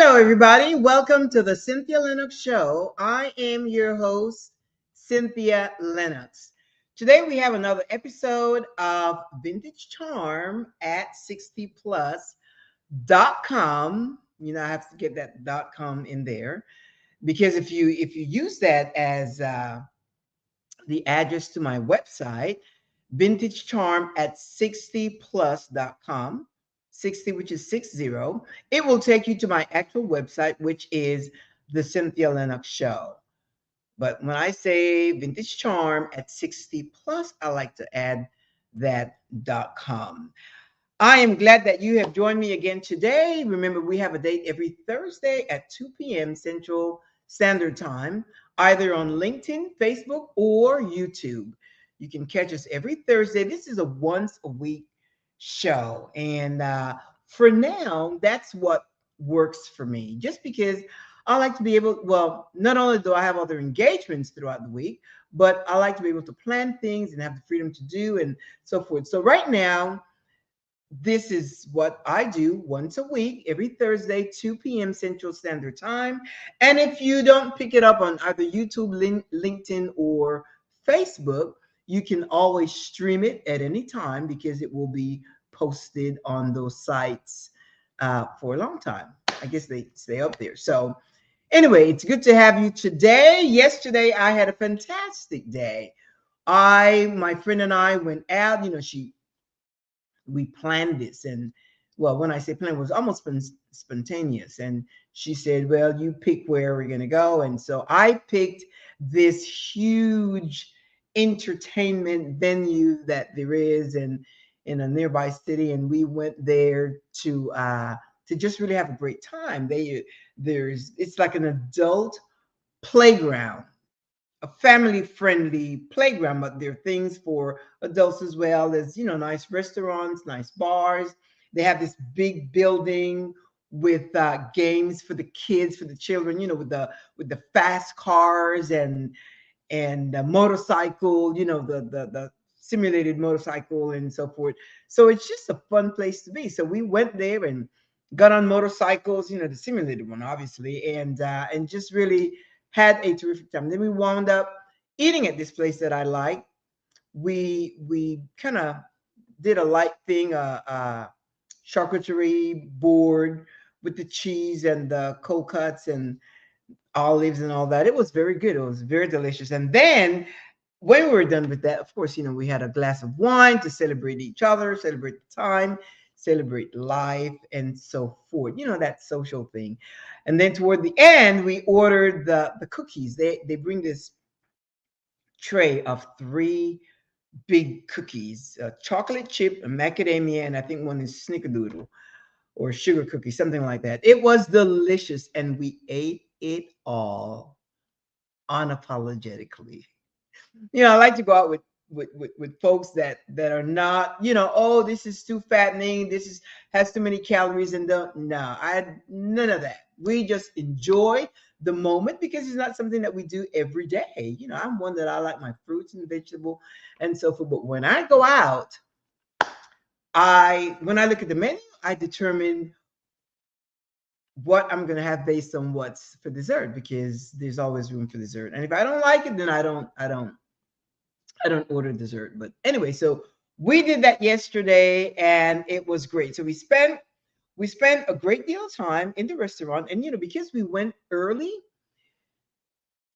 Hello, everybody. Welcome to the Cynthia Linox Show. I am your host, Cynthia Linox. Today, we have another episode of Vintage Charm at 60plus.com. You know, I have to get that .com in there because if you use that as the address to my website, vintage charm at 60plus.com, 60, which is 60, it will take you to my actual website, which is the Cynthia Lennox Show. But when I say vintage charm at 60 plus, I like to add that .com. I am glad that you have joined me again today. Remember, we have a date every Thursday at 2 p.m. Central Standard Time, either on LinkedIn, Facebook, or YouTube. You can catch us every Thursday. This is a once a week show. And for now, that's what works for me, just because I like to be able, well, not only do I have other engagements throughout the week, but I like to be able to plan things and have the freedom to do and so forth. So right now, this is what I do once a week, every Thursday, 2 p.m. Central Standard Time. And if you don't pick it up on either YouTube, LinkedIn, or Facebook, you can always stream it at any time because it will be posted on those sites for a long time. I guess they stay up there. So, anyway, it's good to have you today. Yesterday, I had a fantastic day. My friend and I went out. You know, we planned this, and well, when I say plan, it was almost spontaneous. And she said, well, you pick where we're going to go. And so I picked this huge entertainment venue that there is in a nearby city, and we went there to just really have a great time. It's like an adult playground, a family friendly playground, but there are things for adults as well. There's, nice restaurants, nice bars. They have this big building with games for the kids, for the children, with the fast cars and the motorcycle, the simulated motorcycle and so forth. So it's just a fun place to be. So we went there and got on motorcycles, the simulated one, obviously, and just really had a terrific time. Then we wound up eating at this place that I like. We kind of did a light thing, a charcuterie board with the cheese and the cold cuts and olives and all that. It was very good. It was very delicious. And then when we were done with that, of course, we had a glass of wine to celebrate each other, celebrate the time, celebrate life, and so forth. That social thing. And then toward the end, we ordered the cookies. They bring this tray of three big cookies, a chocolate chip, a macadamia, and I think one is snickerdoodle or sugar cookie, something like that. It was delicious, and we ate it all unapologetically. I like to go out with folks that are not, oh, this is too fattening, this is has too many calories, and don't. No, I had none of that. We just enjoy the moment because it's not something that we do every day. I'm one that I like my fruits and vegetable and so forth. But when I go out, when I look at the menu, I determine what I'm gonna have based on what's for dessert, because there's always room for dessert. And if I don't like it, then I don't order dessert. But anyway, so we did that yesterday and it was great. So we spent a great deal of time in the restaurant, and because we went early,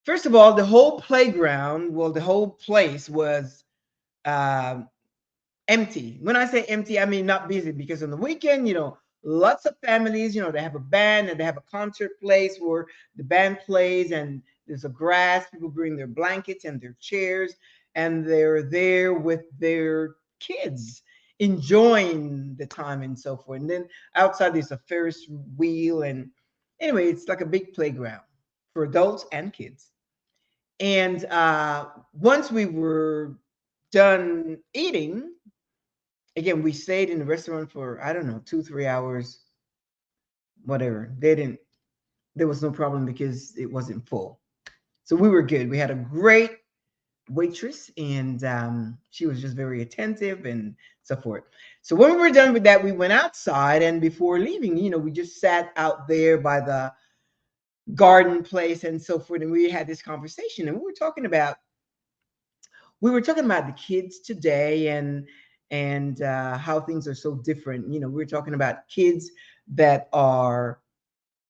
first of all, the whole playground, well, the whole place was um empty. When I say empty, I mean not busy, because on the weekend, lots of families, they have a band and they have a concert place where the band plays, and there's a grass. People bring their blankets and their chairs, and they're there with their kids enjoying the time and so forth. And then outside there's a Ferris wheel, and anyway, it's like a big playground for adults and kids. And once we were done eating, again, we stayed in the restaurant for, I don't know, 2 3 hours, whatever. There was no problem because it wasn't full. So we were good. We had a great waitress, and she was just very attentive and so forth. So when we were done with that, we went outside, and before leaving, we just sat out there by the garden place and so forth, and we had this conversation, and we were talking about the kids today, and how things are so different. We were talking about kids that are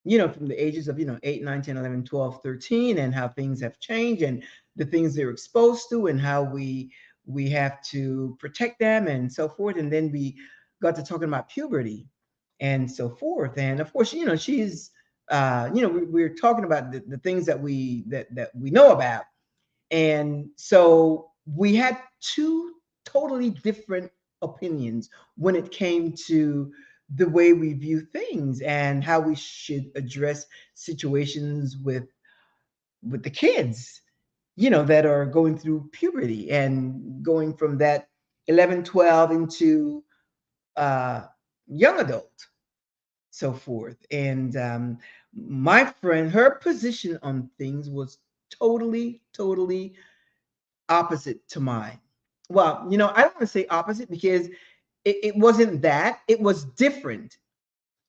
from the ages of 8, 9, 10, 11, 12, 13, and how things have changed, and the things they're exposed to, and how we have to protect them and so forth. And then we got to talking about puberty and so forth. And of course, she's we're talking about the things that we know about. And so we had two totally different opinions when it came to the way we view things and how we should address situations with the kids, that are going through puberty and going from that 11, 12 into uh, young adult, so forth. And my friend, her position on things was totally, totally opposite to mine. Well, I don't want to say opposite because it wasn't that. It was different.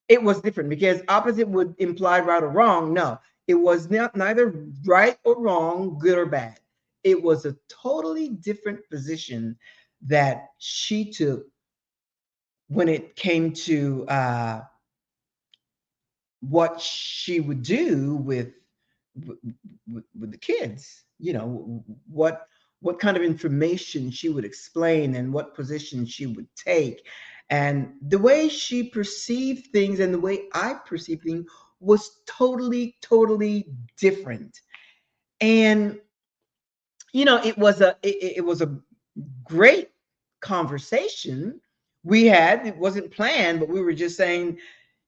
It was different because opposite would imply right or wrong. No, it was not neither right or wrong, good or bad. It was a totally different position that she took when it came to what she would do with the kids. What kind of information she would explain and what position she would take, and the way she perceived things and the way I perceived things was totally, totally different. And it was a great conversation we had. It wasn't planned, but we were just saying,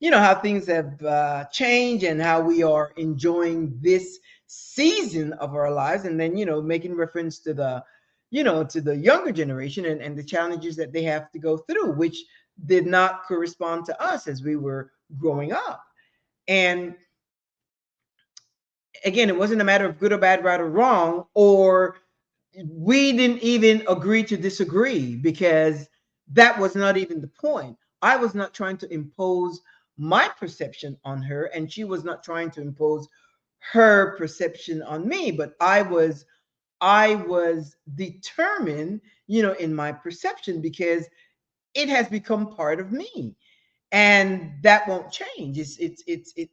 how things have changed and how we are enjoying this season of our lives, and then making reference to the younger generation and the challenges that they have to go through, which did not correspond to us as we were growing up. And again, it wasn't a matter of good or bad, right or wrong, or we didn't even agree to disagree, because that was not even the point. I was not trying to impose my perception on her, and she was not trying to impose her perception on me, but I was determined, in my perception, because it has become part of me, and that won't change.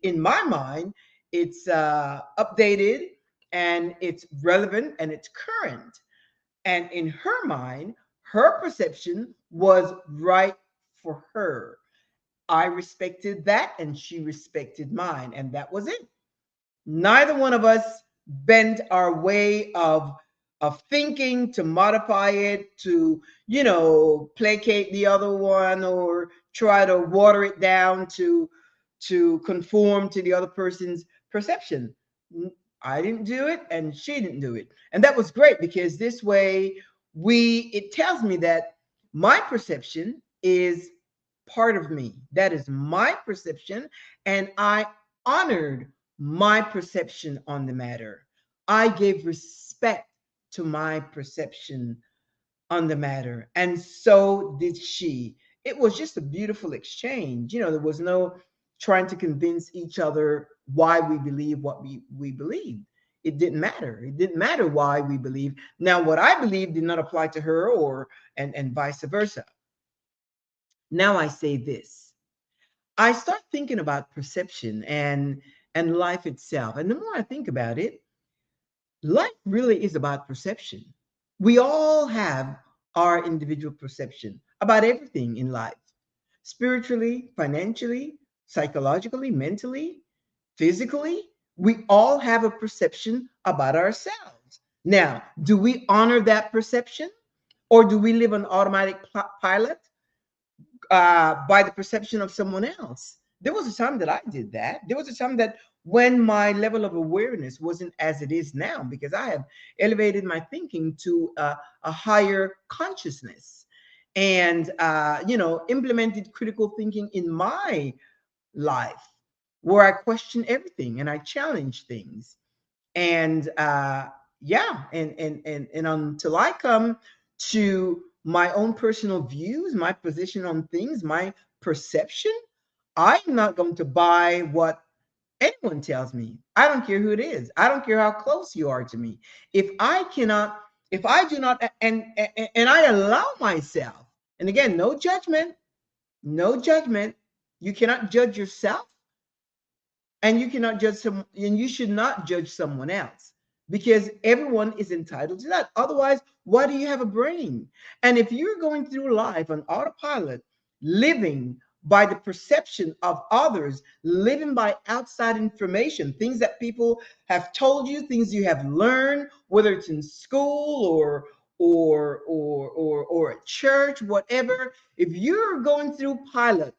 In my mind, it's updated, and it's relevant, and it's current. And in her mind, her perception was right for her. I respected that, and she respected mine, and that was it. Neither one of us bent our way of thinking to modify it, to placate the other one, or try to water it down to conform to the other person's perception. I didn't do it, and she didn't do it. And that was great, because this way it tells me that my perception is part of me. That is my perception, and I honored my perception on the matter. I gave respect to my perception on the matter, and so did she. It was just a beautiful exchange. There was no trying to convince each other why we believe what we believed. It didn't matter. It didn't matter why we believed. Now, what I believed did not apply to her, or and vice versa. Now I say this. I start thinking about perception and life itself. And the more I think about it, life really is about perception. We all have our individual perception about everything in life, spiritually, financially, psychologically, mentally, physically. We all have a perception about ourselves. Now, do we honor that perception, or do we live on automatic pilot by the perception of someone else? There was a time that I did that. There was a time that when my level of awareness wasn't as it is now, because I have elevated my thinking to a higher consciousness, and implemented critical thinking in my life, where I question everything and I challenge things. And yeah, and until I come to my own personal views, my position on things, my perception, I'm not going to buy what anyone tells me. I don't care who it is. I don't care how close you are to me. If I cannot, if I do not, and I allow myself, and again, no judgment, no judgment. You cannot judge yourself, and you cannot judge some, and you should not judge someone else, because everyone is entitled to that. Otherwise, why do you have a brain? And if you're going through life on autopilot, living by the perception of others, living by outside information, things that people have told you, things you have learned, whether it's in school or at church, whatever, if you're going through pilot,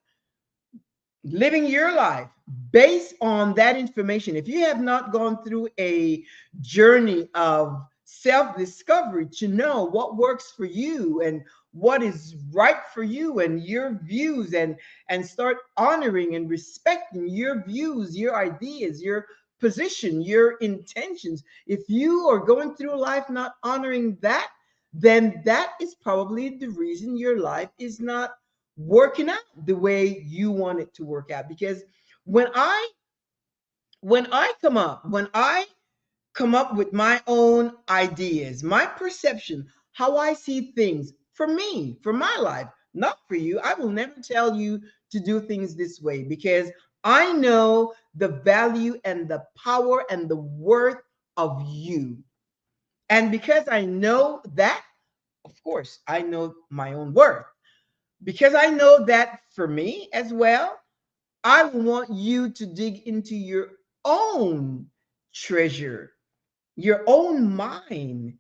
living your life based on that information, if you have not gone through a journey of self discovery to know what works for you and what is right for you and your views, and start honoring and respecting your views, your ideas, your position, your intentions, if you are going through life not honoring that, then that is probably the reason your life is not working out the way you want it to work out. Because when I when I come up with my own ideas, my perception, how I see things for me, for my life, not for you, I will never tell you to do things this way, because I know the value and the power and the worth of you. And because I know that, of course, I know my own worth. Because I know that for me as well, I want you to dig into your own treasure, your own mind,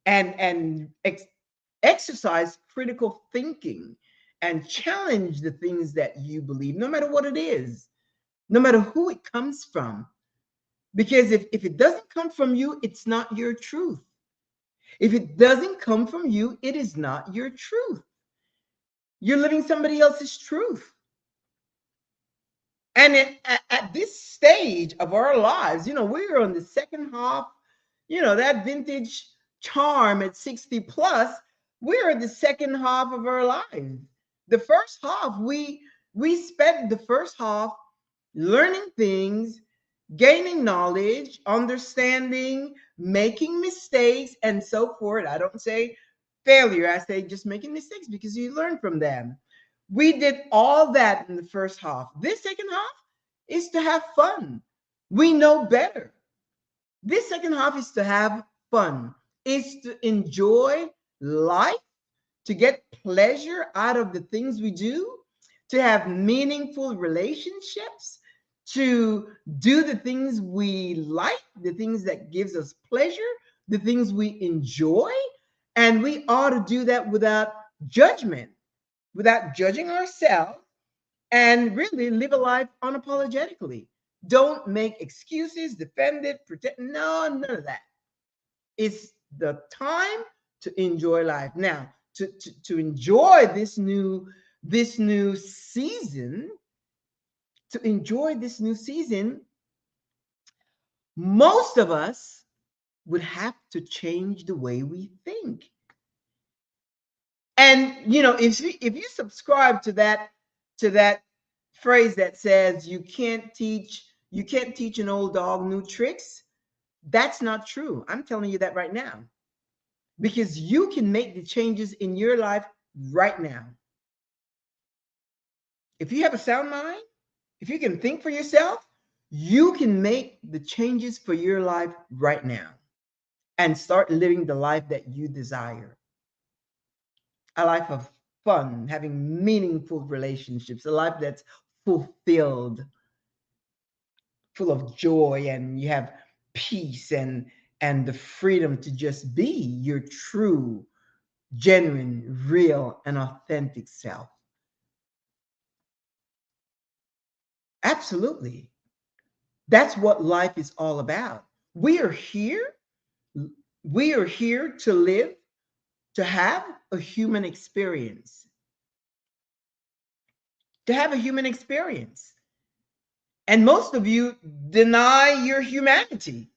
and exercise critical thinking and challenge the things that you believe, no matter what it is, no matter who it comes from. Because if it doesn't come from you, it's not your truth. If it doesn't come from you, it is not your truth. You're living somebody else's truth. And at this stage of our lives, we're on the second half, that vintage charm at 60 plus, we're in the second half of our lives. The first half, we spent the first half learning things, gaining knowledge, understanding, making mistakes, and so forth. I don't say failure, I say just making mistakes because you learn from them. We did all that in the first half. This second half is to have fun. We know better. This second half is to have fun, is to enjoy life, to get pleasure out of the things we do, to have meaningful relationships, to do the things we like, the things that gives us pleasure, the things we enjoy. And we ought to do that without judgment, without judging ourselves, and really live a life unapologetically. Don't make excuses, defend it, pretend. No, none of that. It's the time to enjoy life. Now, to enjoy this new season, to enjoy this new season, most of us would have to change the way we think. And if you subscribe to that phrase that says you can't teach an old dog new tricks, that's not true. I'm telling you that right now, because you can make the changes in your life right now. If you have a sound mind, if you can think for yourself, you can make the changes for your life right now and start living the life that you desire. A life of fun, having meaningful relationships, a life that's fulfilled, full of joy, and you have peace and the freedom to just be your true, genuine, real, and authentic self. Absolutely. That's what life is all about. We are here. We are here to live, to have a human experience, to have a human experience. And most of you deny your humanity.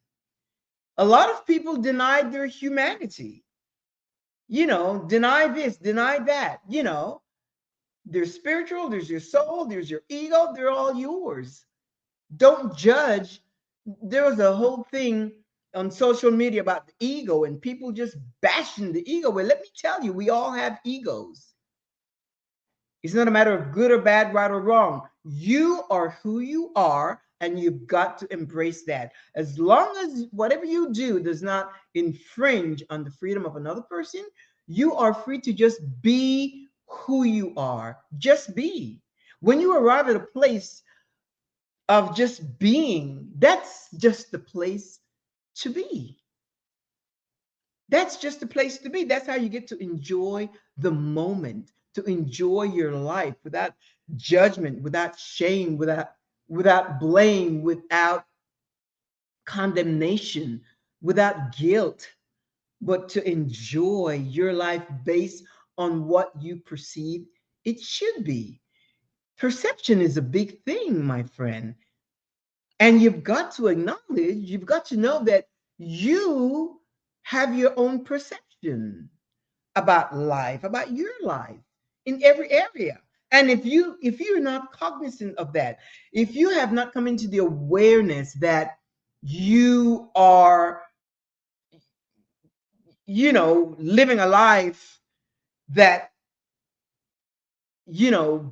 A lot of people denied their humanity, deny this, deny that, there's spiritual, there's your soul, there's your ego, they're all yours. Don't judge. There was a whole thing on social media about the ego and people just bashing the ego. Well, let me tell you, we all have egos. It's not a matter of good or bad, right or wrong. You are who you are, and you've got to embrace that. As long as whatever you do does not infringe on the freedom of another person, you are free to just be who you are. Just be. When you arrive at a place of just being, that's just the place to be. That's just the place to be. That's how you get to enjoy the moment, to enjoy your life without judgment, without shame, without blame, without condemnation, without guilt, but to enjoy your life based on what you perceive it should be. Perception is a big thing, my friend. And you've got to acknowledge, you've got to know that you have your own perception about life, about your life in every area. And if you're not cognizant of that, if you have not come into the awareness that you are, living a life that,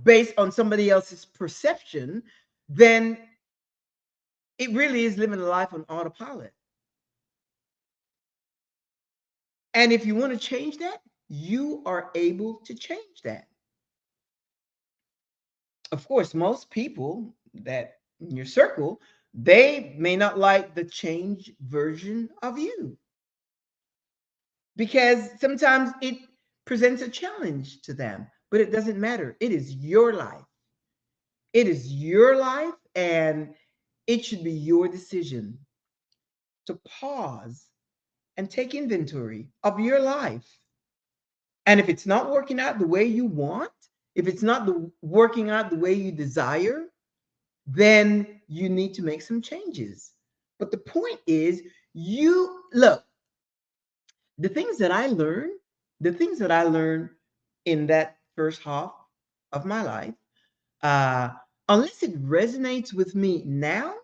based on somebody else's perception, then it really is living a life on autopilot. And if you want to change that, you are able to change that. Of course, most people that in your circle, they may not like the change version of you because sometimes it presents a challenge to them, but it doesn't matter. It is your life. It is your life, and it should be your decision to pause and take inventory of your life. And if it's not working out the way you want, if it's not working out the way you desire, then you need to make some changes. But the point is, you look, the things that I learned, the things that I learned in that first half of my life, uh, unless it resonates with me now,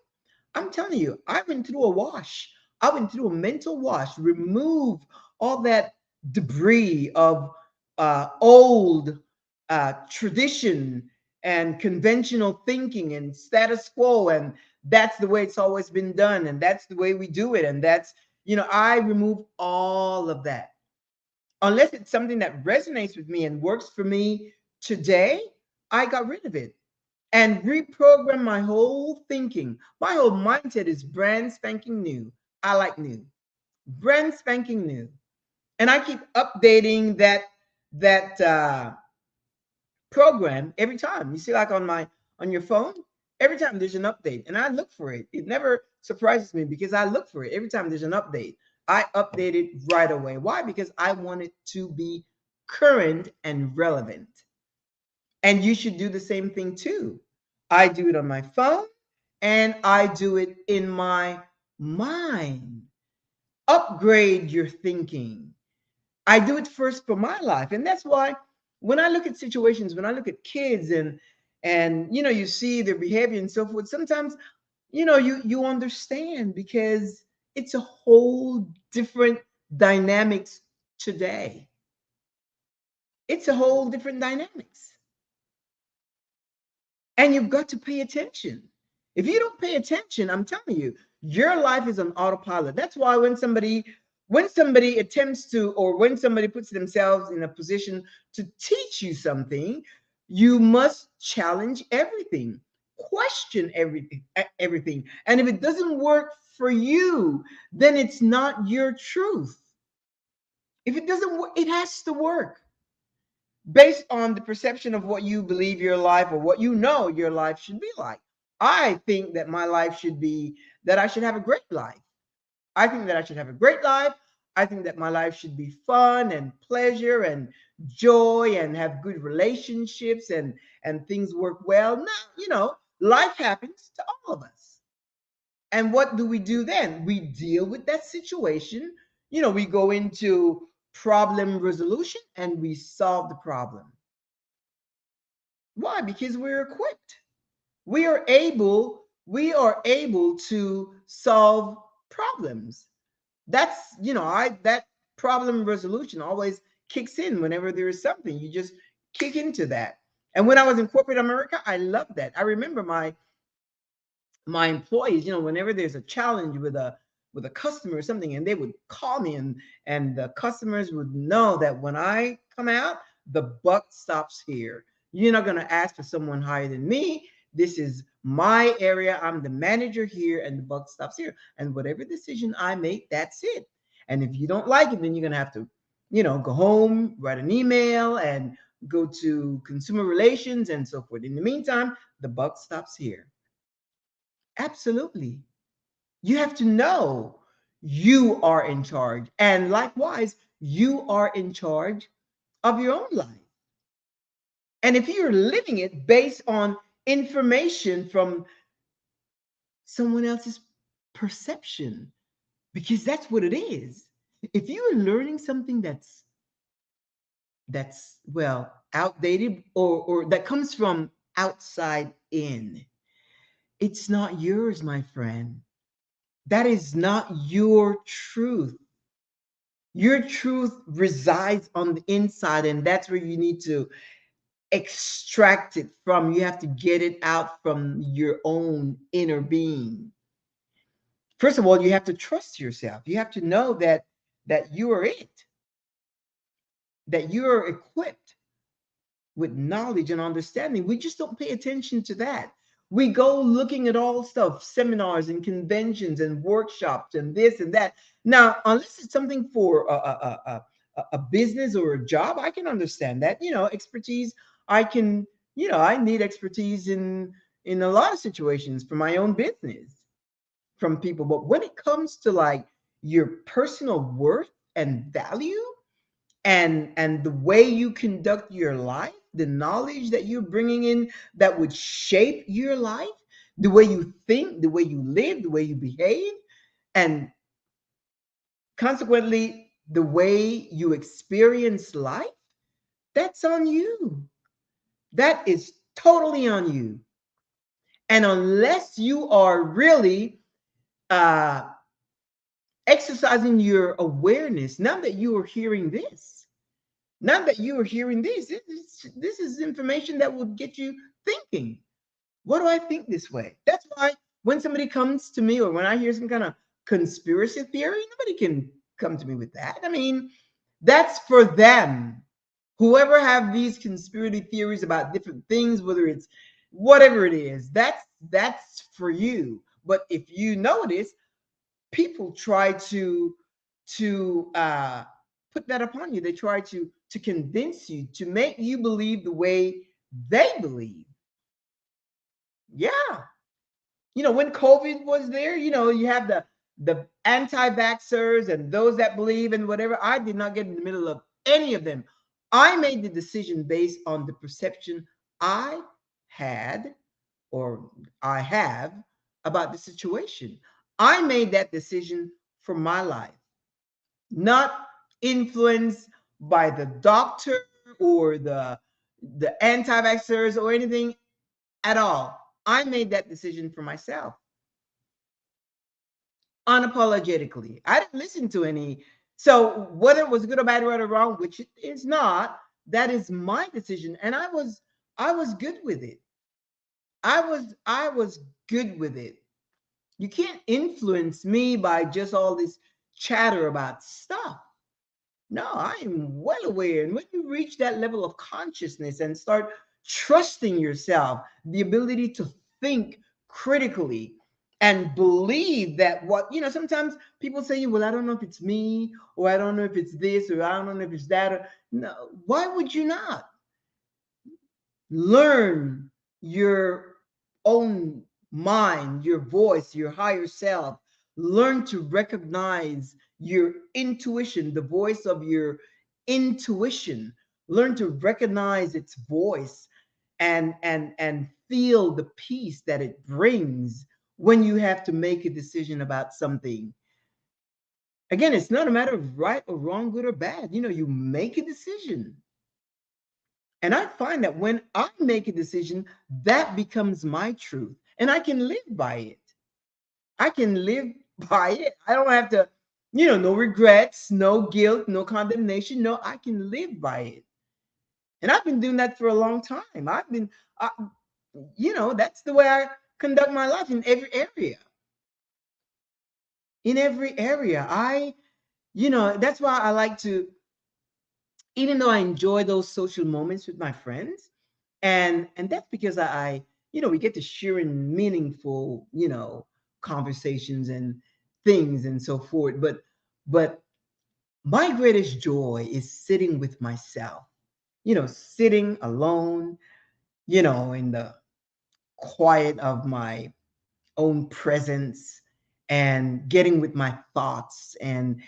I'm telling you, I went through a wash. I went through a mental wash, remove all that debris of old tradition and conventional thinking and status quo. And that's the way it's always been done. And that's the way we do it. And I remove all of that. Unless it's something that resonates with me and works for me today, I got rid of it and reprogram my whole thinking. My whole mindset is brand spanking new. I like new, brand spanking new, and I keep updating that program every time. You see, like on your phone, every time there's an update, and I look for it. It never surprises me because I look for it every time there's an update. I update it right away. Why? Because I want it to be current and relevant. And you should do the same thing too. I do it on my phone and I do it in my mind. Upgrade your thinking. I do it first for my life. And that's why when I look at situations, when I look at kids and you see their behavior and so forth, sometimes you understand because it's a whole different dynamics today. It's a whole different dynamics. And you've got to pay attention. If you don't pay attention, I'm telling you, your life is on autopilot. That's why when somebody attempts to, or when somebody puts themselves in a position to teach you something, you must challenge everything, question everything. And if it doesn't work for you, then it's not your truth. If it doesn't work, it has to work based on the perception of what you believe your life or what your life should be like. I think that my life should be that I should have a great life. I think that I should have a great life. I think that my life should be fun and pleasure and joy and have good relationships and things work well. Now, life happens to all of us. And what do we do then? We deal with that situation. We go into problem resolution and we solve the problem. Why? Because we're equipped. We are able to solve problems. That problem resolution always kicks in whenever there is something. You just kick into that. And when I was in corporate America, I loved that. I remember my employees, whenever there's a challenge with a customer or something, and they would call me, and the customers would know that when I come out, the buck stops here. You're not going to ask for someone higher than me. This is my area. I'm the manager here, and the buck stops here. And whatever decision I make, that's it. And if you don't like it, then you're going to have to, go home, write an email, and go to consumer relations and so forth. In the meantime, the buck stops here. Absolutely. You have to know you are in charge. And likewise, you are in charge of your own life. And if you're living it based on information from someone else's perception, because that's what it is. If you're learning something that's well outdated, or that comes from outside in, it's not yours, my friend. That is not your truth. Your truth resides on the inside, and that's where you need to extract it from. You have to get it out from your own inner being. First of all, you have to trust yourself. You have to know that you are it, that you are equipped with knowledge and understanding. We just don't pay attention to that. We go looking at all stuff, seminars and conventions and workshops and this and that. Now, unless it's something for a business or a job, I can understand that. Expertise. I can. I need expertise in a lot of situations for my own business from people. But when it comes to like your personal worth and value, and the way you conduct your life, the knowledge that you're bringing in that would shape your life, the way you think, the way you live, the way you behave, and consequently the way you experience life, that's on you. That is totally on you. And unless you are really uh exercising your awareness, now that you are hearing this, now that you are hearing this is information that will get you thinking. What do I think this way? That's why when somebody comes to me, or when I hear some kind of conspiracy theory, nobody can come to me with that. I mean, that's for them. Whoever have these conspiracy theories about different things, whether it's whatever it is, that's for you. But if you notice, people try to put that upon you. They try to convince you, to make you believe the way they believe. Yeah. When COVID was there, you have the anti-vaxxers and those that believe in whatever. I did not get in the middle of any of them. I made the decision based on the perception I had, or I have, about the situation. I made that decision for my life, not influenced by the doctor or the anti-vaxxers or anything at all. I made that decision for myself unapologetically. I didn't listen to any. So whether it was good or bad, right or wrong, which it is not, that is my decision, and I was good with it. I was good with it. You can't influence me by just all this chatter about stuff. No, I am well aware. And when you reach that level of consciousness and start trusting yourself, the ability to think critically and believe that sometimes people say, well, I don't know if it's me, or I don't know if it's this, or I don't know if it's that. No, why would you not? Learn your own mind, your voice, your higher self. Learn to recognize your intuition, the voice of your intuition. Learn to recognize its voice, and feel the peace that it brings when you have to make a decision about something. Again, it's not a matter of right or wrong, good or bad. You make a decision. And I find that when I make a decision, that becomes my truth. And I can live by it. I can live by it. I don't have to, no regrets, no guilt, no condemnation. No, I can live by it. And I've been doing that for a long time. I, that's the way I conduct my life in every area. In every area. That's why I like to, even though I enjoy those social moments with my friends, and that's because we get to share in meaningful, conversations and things and so forth. But my greatest joy is sitting with myself, sitting alone, in the quiet of my own presence, and getting with my thoughts, and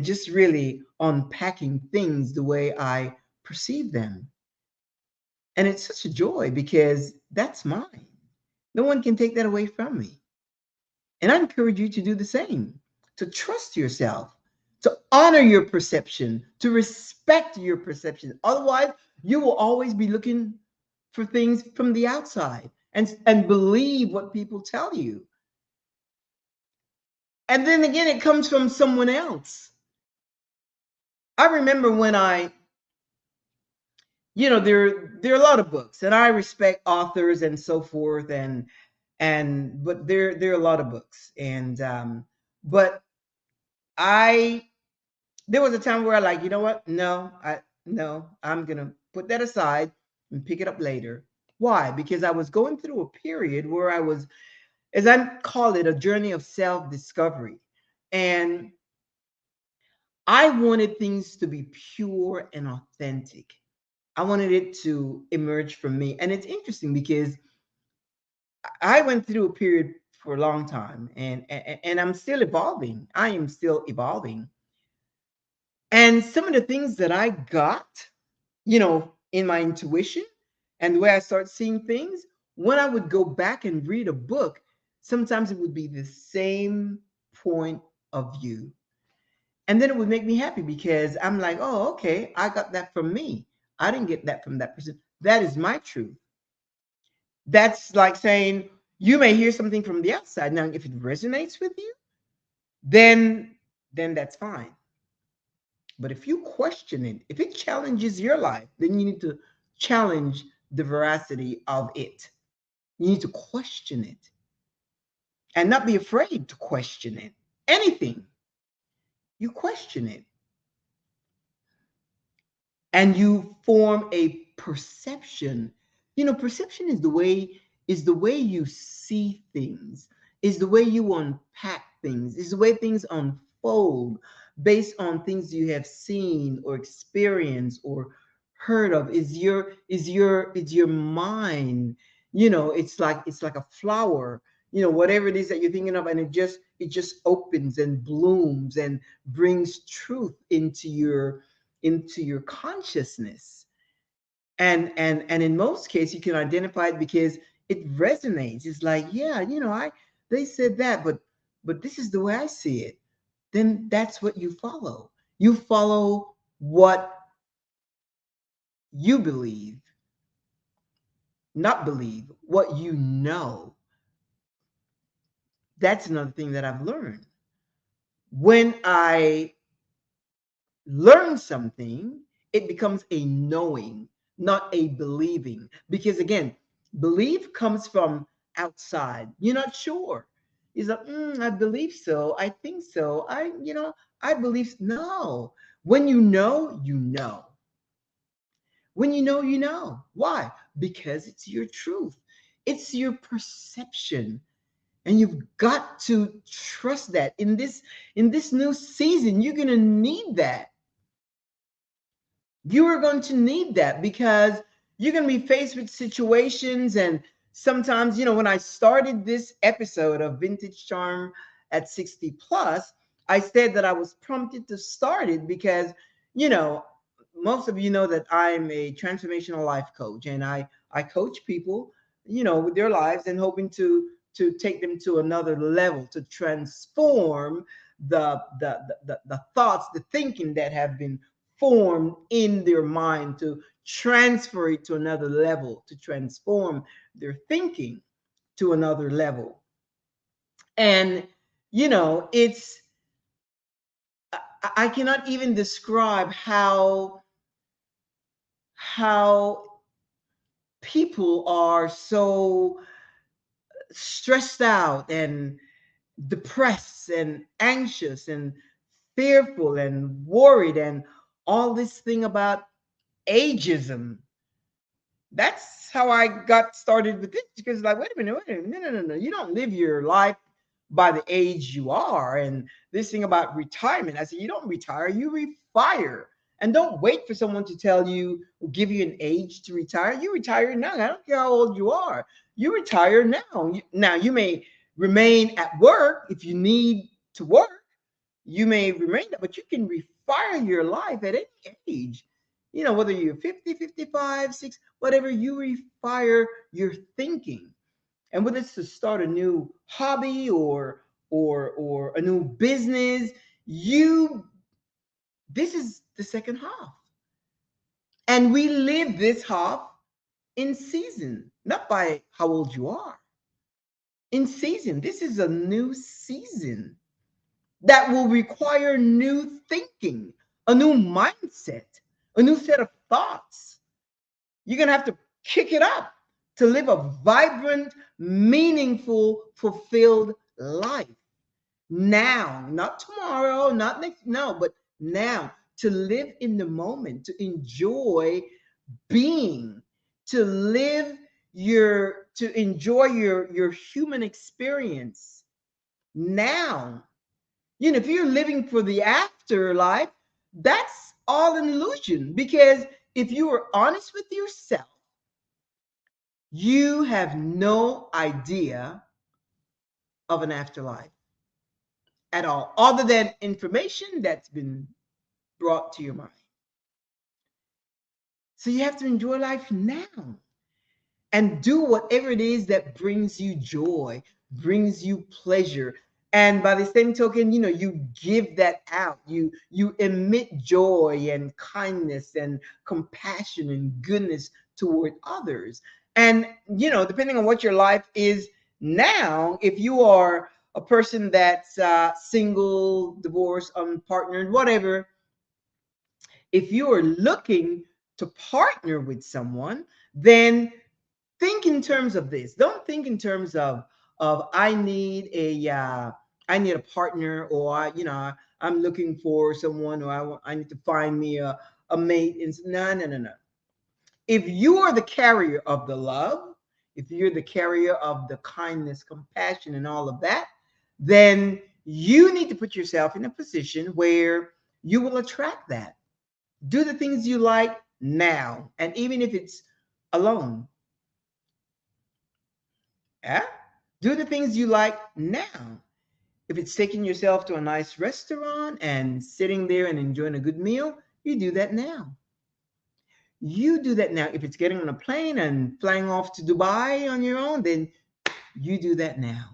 just really unpacking things the way I perceive them. And it's such a joy because that's mine. No one can take that away from me. And I encourage you to do the same, to trust yourself, to honor your perception, to respect your perception. Otherwise, you will always be looking for things from the outside, and believe what people tell you. And then again, it comes from someone else. I remember when there are a lot of books, and I respect authors and so forth, but there are a lot of books, but I there was a time where I, like, you know what? No, I'm gonna put that aside and pick it up later. Why? Because I was going through a period where I was, as I call it, a journey of self-discovery. And I wanted things to be pure and authentic. I wanted it to emerge from me. And it's interesting because I went through a period for a long time, and I'm still evolving. I am still evolving. And some of the things that I got, in my intuition and the way I start seeing things, when I would go back and read a book, sometimes it would be the same point of view. And then it would make me happy because I'm like, oh, okay, I got that from me. I didn't get that from that person. That is my truth. That's like saying you may hear something from the outside. Now, if it resonates with you, then that's fine. But if you question it, if it challenges your life, then you need to challenge the veracity of it. You need to question it and not be afraid to question it. Anything, you question it, and you form a perception. Perception is the way you see things, is the way you unpack things, is the way things unfold based on things you have seen or experienced or heard of. Is your mind. It's like a flower, whatever it is that you're thinking of, and it just opens and blooms and brings truth into your consciousness. And in most cases you can identify it because it resonates. It's like, yeah, I they said that, but this is the way I see it. Then that's what you follow. You follow what you believe, not believe what you know. That's another thing that I've learned. When I learn something, it becomes a knowing, not a believing. Because again, belief comes from outside. You're not sure. It's like, I believe so. I think so. I believe. No. When you know, you know. When you know, you know. Why? Because it's your truth. It's your perception. And you've got to trust that in this new season, you're gonna need that. You are going to need that because you're going to be faced with situations. And sometimes, when I started this episode of Vintage Charm at 60 plus, I said that I was prompted to start it because, you know, most of you know that I'm a transformational life coach, and I coach people, with their lives and hoping to take them to another level, to transform the thoughts, the thinking that have been formed in their mind, to transfer it to another level, to transform their thinking to another level. And it's I cannot even describe how people are so stressed out and depressed and anxious and fearful and worried and all this thing about ageism. That's how I got started with this, because like, wait a minute, no. You don't live your life by the age you are. And this thing about retirement, I said, you don't retire, you refire. And don't wait for someone to tell you, give you an age to retire. You retire now. I don't care how old you are. You retire now. Now you may remain at work if you need to work. You may remain that, but you can refire your life at any age. Whether you're 50, 55, 6, whatever, you refire your thinking. And whether it's to start a new hobby or a new business, this is the second half. And we live this half in season, not by how old you are. In season. This is a new season that will require new thinking, a new mindset, a new set of thoughts. You're going to have to kick it up to live a vibrant, meaningful, fulfilled life. Now, not tomorrow, not next, no, but now, to live in the moment, to enjoy being, to live to enjoy your human experience now. If you're living for the afterlife, that's all an illusion, because if you are honest with yourself, you have no idea of an afterlife at all, other than information that's been brought to your mind. So you have to enjoy life now and do whatever it is that brings you joy, brings you pleasure. And by the same token, you give that out. You emit joy and kindness and compassion and goodness toward others. And depending on what your life is now, if you are a person that's single, divorced, unpartnered, whatever, if you are looking to partner with someone, then think in terms of this. Don't think in terms of I need a partner, or I'm looking for someone, or I need to find me a mate. No. If you are the carrier of the love, if you're the carrier of the kindness, compassion, and all of that, then you need to put yourself in a position where you will attract that. Do the things you like now, and even if it's alone, yeah, do the things you like now. If it's taking yourself to a nice restaurant and sitting there and enjoying a good meal, you do that now. You do that now. If it's getting on a plane and flying off to Dubai on your own, then you do that now.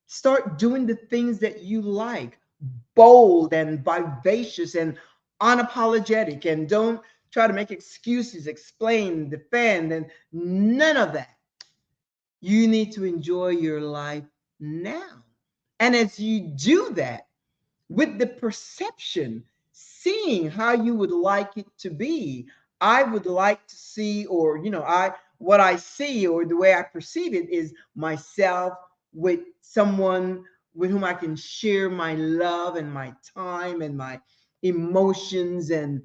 Start doing the things that you like, bold and vivacious and unapologetic, and don't try to make excuses, explain, defend, and none of that. You need to enjoy your life now. And as you do that, with the perception, seeing how you would like it to be, I would like to see, or what I see, or the way I perceive it, is myself with someone with whom I can share my love and my time and my emotions and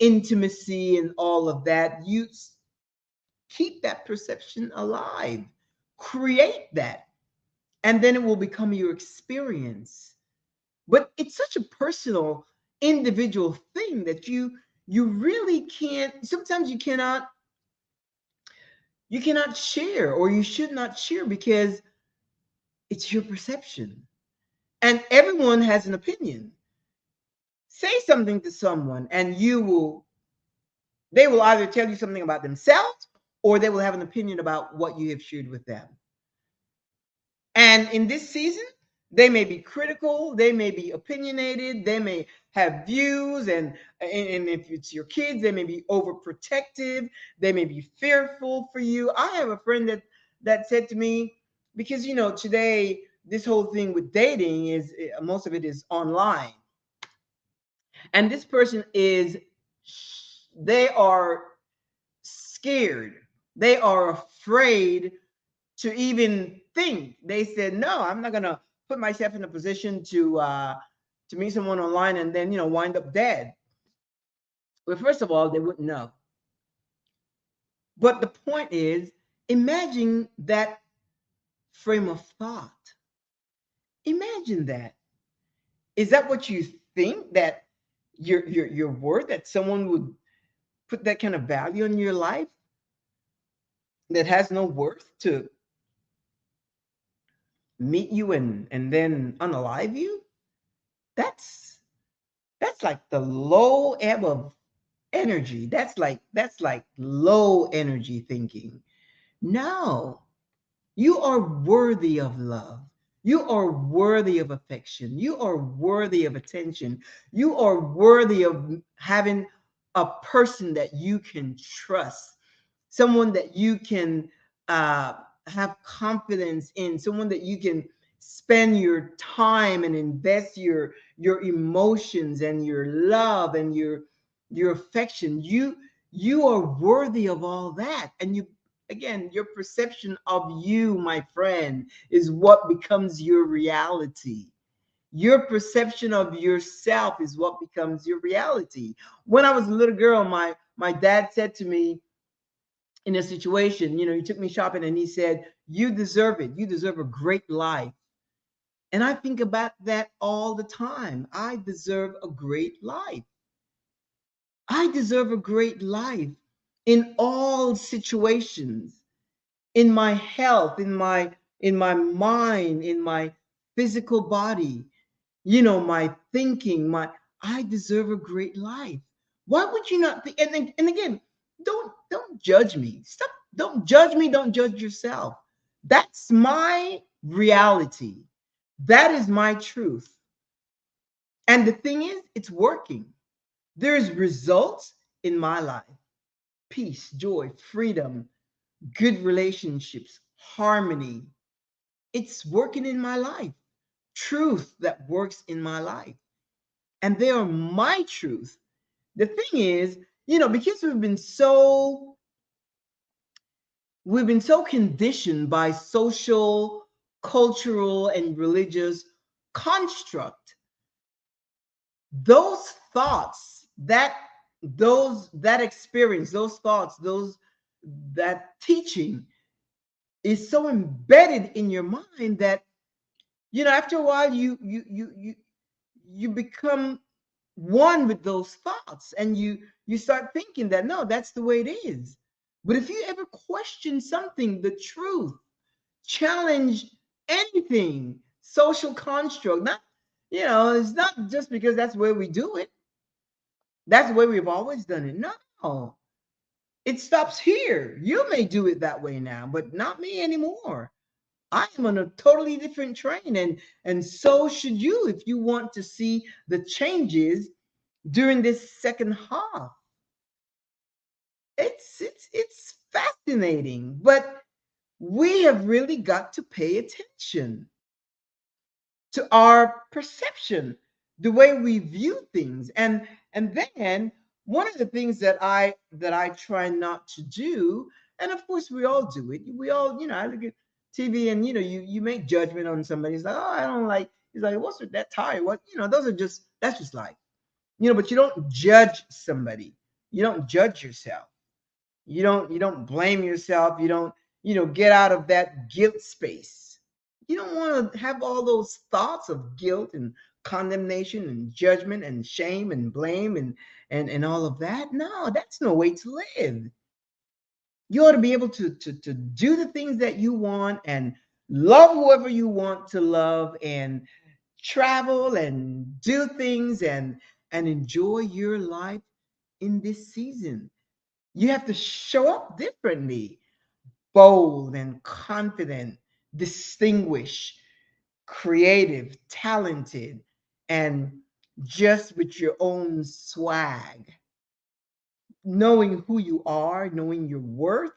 intimacy and all of that. You keep that perception alive, create that, and then it will become your experience. But it's such a personal, individual thing that you really can't, sometimes you cannot share, or you should not share, because it's your perception, and everyone has an opinion. Say something to someone and they will either tell you something about themselves, or they will have an opinion about what you have shared with them. And in this season, they may be critical, they may be opinionated, they may have views, and if it's your kids, they may be overprotective, they may be fearful for you. I have a friend that said to me, because today this whole thing with dating is most of it is online, and this person is they are scared, they are afraid to even think. They said, "No, I'm not gonna put myself in a position to meet someone online and then wind up dead." Well, first of all, they wouldn't know. But the point is, imagine that frame of thought. Imagine that. Is that what you think that you're worth? That someone would put that kind of value in your life that has no worth to meet you and then unalive you? That's that's like the low ebb of energy. That's like low energy thinking. No, you are worthy of love. You are worthy of affection. You are worthy of attention. You are worthy of having a person that you can trust, someone that you can uh, have confidence in, someone that you can spend your time and invest your emotions and your love and your affection. You are worthy of all that, and you again, your perception of you, my friend, is what becomes your reality. Your perception of yourself is what becomes your reality. When I was a little girl, my dad said to me in a situation, he took me shopping and he said, "You deserve it. You deserve a great life." And I think about that all the time. I deserve a great life. I deserve a great life in all situations, in my health, in my mind, in my physical body, my thinking, my I deserve a great life. Why would you not think? And again, don't judge me. Stop. Don't judge me. Don't judge yourself. That's my reality. That is my truth. And the thing is, it's working. There's results in my life: peace, joy, freedom, good relationships, harmony. It's working in my life. Truth that works in my life. And they are my truth. The thing is, because we've been so conditioned by social, cultural, and religious construct, those thoughts, that experience, those thoughts, that teaching is so embedded in your mind that after a while you become one with those thoughts, and you start thinking that no, that's the way it is. But if you ever question something, the truth, challenge anything, social construct, not it's not just because that's the way we do it, that's the way we've always done it. No, it stops here. You may do it that way now, but not me anymore. I am on a totally different train, and so should you if you want to see the changes during this second half. It's fascinating, but we have really got to pay attention to our perception, the way we view things. And then one of the things that I try not to do, and of course we all do it. We all, I look at TV, and you make judgment on somebody. It's like, oh, I don't like. He's like, what's with that tie? What, those are just that's just life. But you don't judge somebody. You don't judge yourself. You don't blame yourself. You don't, get out of that guilt space. You don't want to have all those thoughts of guilt and condemnation and judgment and shame and blame and all of that. No, that's no way to live. You ought to be able to do the things that you want and love whoever you want to love and travel and do things and enjoy your life in this season. You have to show up differently, bold and confident, distinguished, creative, talented, and just with your own swag, knowing who you are, knowing your worth,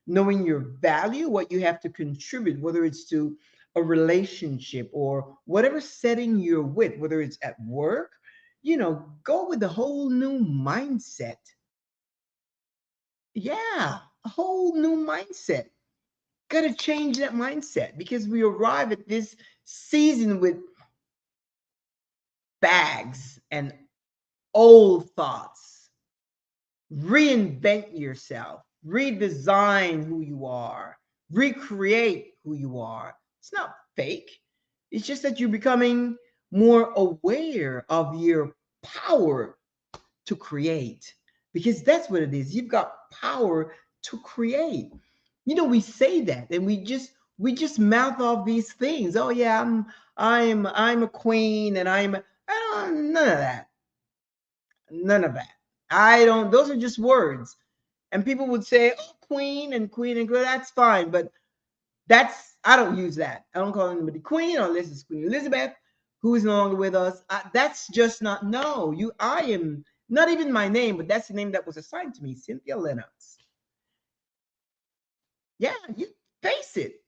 knowing your value, what you have to contribute, whether it's to a relationship or whatever setting you're with, whether it's at work, go with a whole new mindset. Yeah, a whole new mindset. Got to change that mindset because we arrive at this season with bags and old thoughts. Reinvent yourself, redesign who you are, recreate who you are. It's not fake. It's just that you're becoming more aware of your power to create, because that's what it is. You've got power to create. We say that and we just mouth off these things. Oh yeah, I'm a queen and I don't none of that. None of that. I don't, those are just words. And people would say, oh, queen and queen, that's fine. But I don't use that. I don't call anybody queen unless it's Queen Elizabeth, who is no longer with us. That's just not, no, I am not even my name, but that's the name that was assigned to me, Cynthia Linox. Yeah, you face it.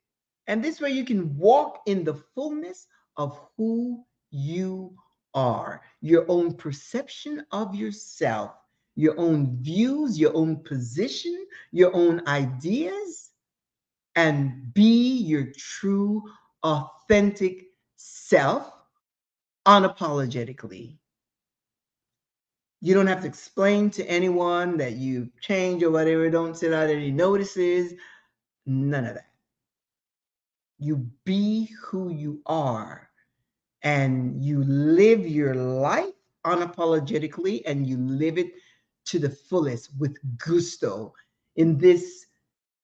And this way you can walk in the fullness of who you are, your own perception of yourself, your own views, your own position, your own ideas, and be your true, authentic self unapologetically. You don't have to explain to anyone that you change or whatever. Don't send out any notices. None of that. You be who you are and you live your life unapologetically and you live it to the fullest with gusto in this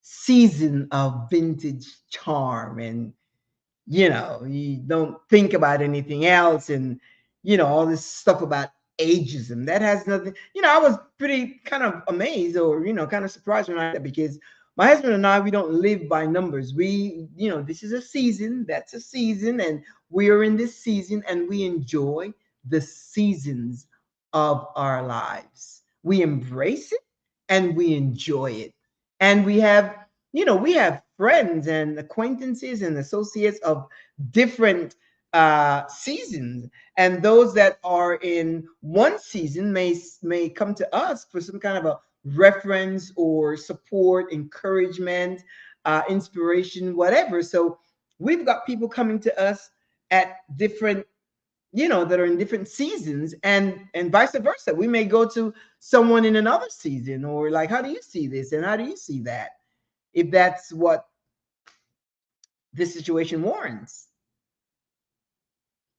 season of vintage charm. And you don't think about anything else, and all this stuff about ageism that has nothing. I was pretty kind of amazed, or kind of surprised when I heard that, because my husband and I, we don't live by numbers. We, this is a season, that's a season, and we are in this season and we enjoy the seasons of our lives. We embrace it and we enjoy it. And we have friends and acquaintances and associates of different seasons, and those that are in one season may come to us for some kind of a reference or support, encouragement, inspiration, whatever. So we've got people coming to us at different, that are in different seasons, and vice versa. We may go to someone in another season, or like, how do you see this and how do you see that, if that's what this situation warrants.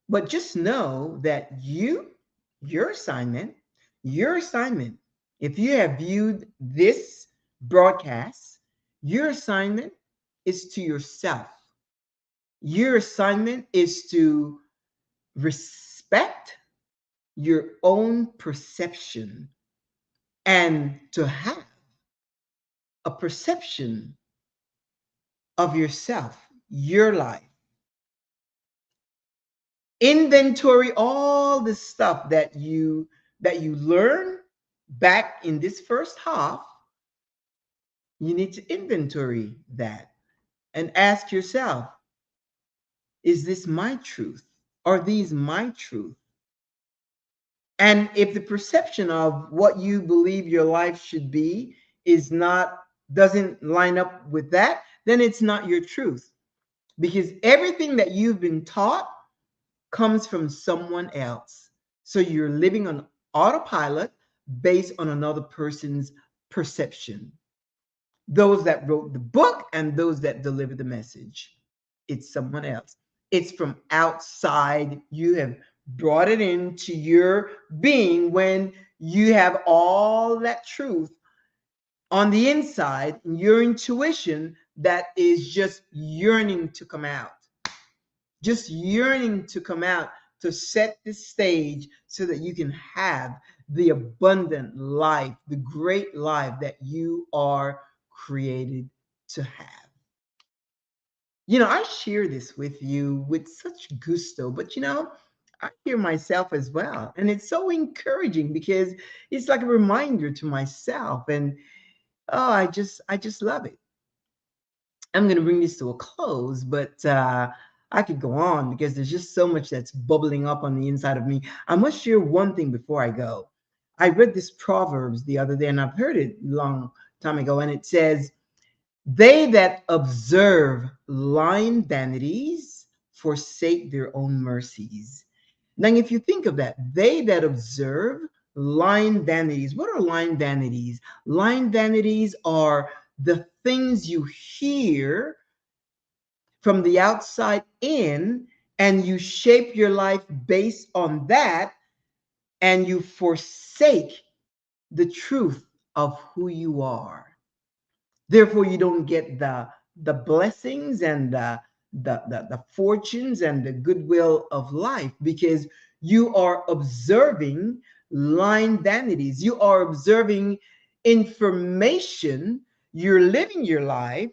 But just know that your assignment, your assignment, if you have viewed this broadcast, your assignment is to yourself. Your assignment is to respect your own perception and to have a perception of yourself, your life. Inventory all the stuff that you learn back in this first half. You need to inventory that and ask yourself, is this my truth? Are these my truth? And if the perception of what you believe your life should be doesn't line up with that, then it's not your truth. Because everything that you've been taught comes from someone else. So you're living on autopilot based on another person's perception. Those that wrote the book and those that delivered the message, it's someone else. It's from outside. You have brought it into your being when you have all that truth on the inside, your intuition that is just yearning to come out, just yearning to come out, to set the stage so that you can have the abundant life, the great life that you are created to have. I share this with you with such gusto, but I hear myself as well. And it's so encouraging because it's like a reminder to myself. And oh, I just love it. I'm going to bring this to a close, but I could go on because there's just so much that's bubbling up on the inside of me. I must share one thing before I go. I read this Proverbs the other day, and I've heard it long time ago, and it says, "They that observe lying vanities forsake their own mercies." Now, if you think of that, they that observe lying vanities. What are lying vanities? Lying vanities are the things you hear from the outside in, and you shape your life based on that, and you forsake the truth of who you are. Therefore, you don't get the blessings and the fortunes and the goodwill of life because you are observing lying vanities. You are observing information. You're living your life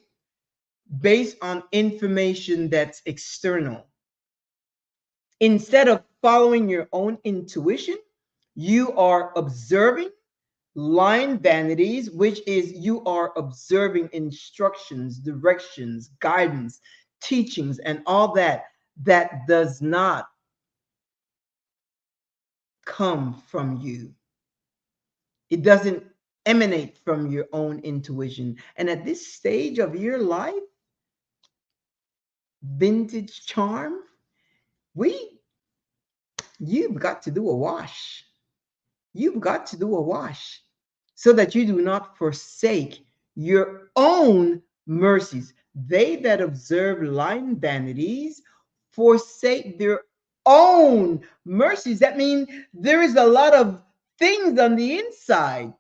based on information that's external. Instead of following your own intuition, you are observing line vanities, which is you are observing instructions, directions, guidance, teachings, and all that does not come from you. It doesn't emanate from your own intuition. And at this stage of your life, vintage charm, we you've got to do a wash. You've got to do a wash so that you do not forsake your own mercies. They that observe lying vanities forsake their own mercies. That means there is a lot of things on the inside: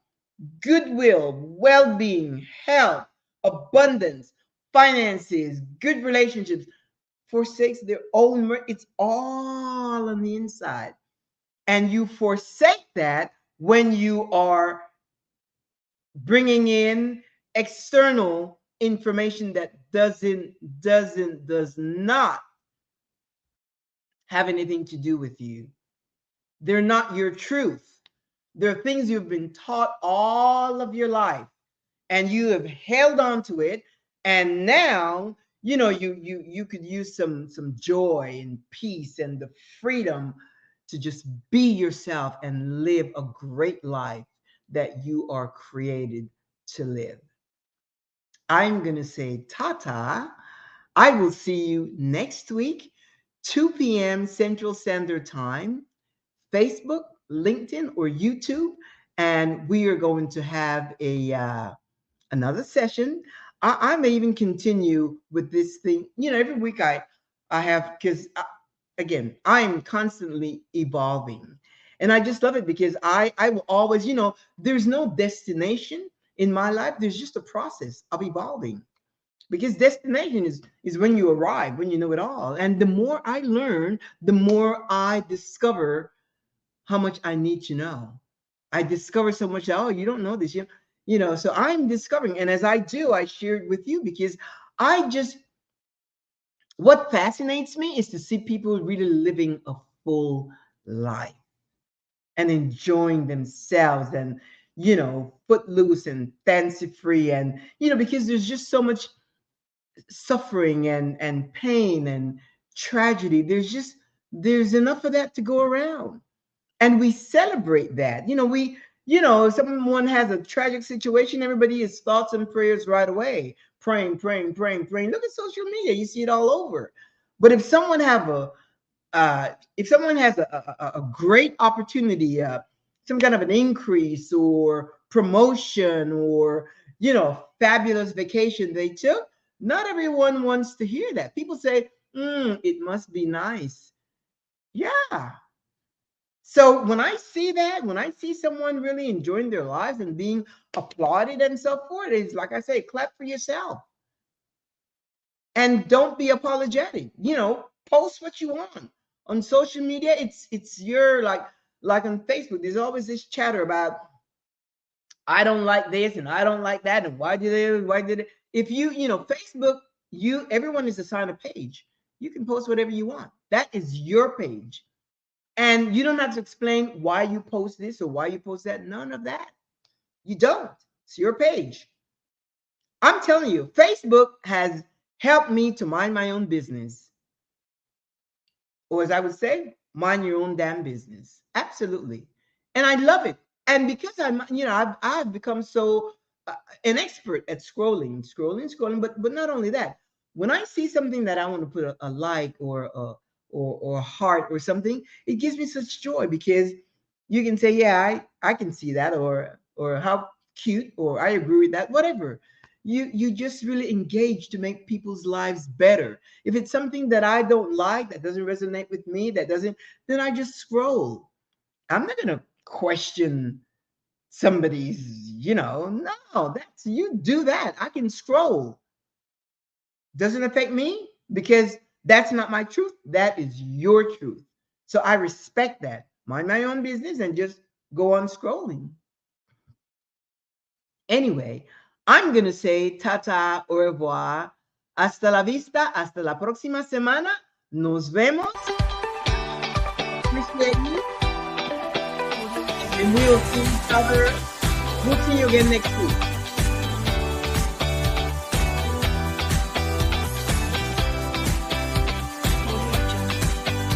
goodwill, well being, health, abundance, finances, good relationships. Forsakes their own mercy. It's all on the inside. And you forsake that when you are bringing in external information that does not have anything to do with you. They're not your truth. They're things you've been taught all of your life, and you have held on to it, and now you could use some joy and peace and the freedom to just be yourself and live a great life that you are created to live. I'm going to say ta-ta. I will see you next week, 2 p.m. Central Standard Time, Facebook, LinkedIn, or YouTube, and we are going to have a another session. I may even continue with this thing. Every week I have, because again, I'm constantly evolving, and I just love it because I will always, there's no destination in my life. There's just a process of evolving, because destination is when you arrive, when you know it all. And the more I learn, the more I discover how much I need to know. I discover so much. Oh, you don't know this. So I'm discovering. And as I do, I share it with you because I just, what fascinates me is to see people really living a full life and enjoying themselves and, footloose and fancy free. And, because there's just so much suffering and pain and tragedy. There's enough of that to go around, and we celebrate that. If someone has a tragic situation, everybody is thoughts and prayers right away, praying, praying, praying, praying. Look at social media; you see it all over. But if someone has a great opportunity, some kind of an increase or promotion, or fabulous vacation they took, not everyone wants to hear that. People say, it must be nice. Yeah. So when I see that, when I see someone really enjoying their lives and being applauded and so forth, it's like I say, clap for yourself and don't be apologetic. Post what you want on social media. It's your, like on Facebook. There's always this chatter about, I don't like this and I don't like that, and why did it? If Facebook everyone is assigned a page. You can post whatever you want. That is your page. And you don't have to explain why you post this or why you post that. None of that. You don't. It's your page. I'm telling you, Facebook has helped me to mind my own business. Or as I would say, mind your own damn business. Absolutely. And I love it. And because I've become so an expert at scrolling, but not only that, when I see something that I want to put a like or a heart or something, it gives me such joy because you can say, yeah, I can see that, or how cute, or I agree with that, whatever. You just really engage to make people's lives better. If it's something that I don't like, that doesn't resonate with me, then I just scroll. I'm not gonna question somebody's, no, that's, you do that. I can scroll. Doesn't affect me because that's not my truth. That is your truth. So I respect that. Mind my own business and just go on scrolling. Anyway, I'm going to say tata, au revoir, hasta la vista, hasta la próxima semana. Nos vemos. Appreciate you. And we will see each other. We'll see you again next week.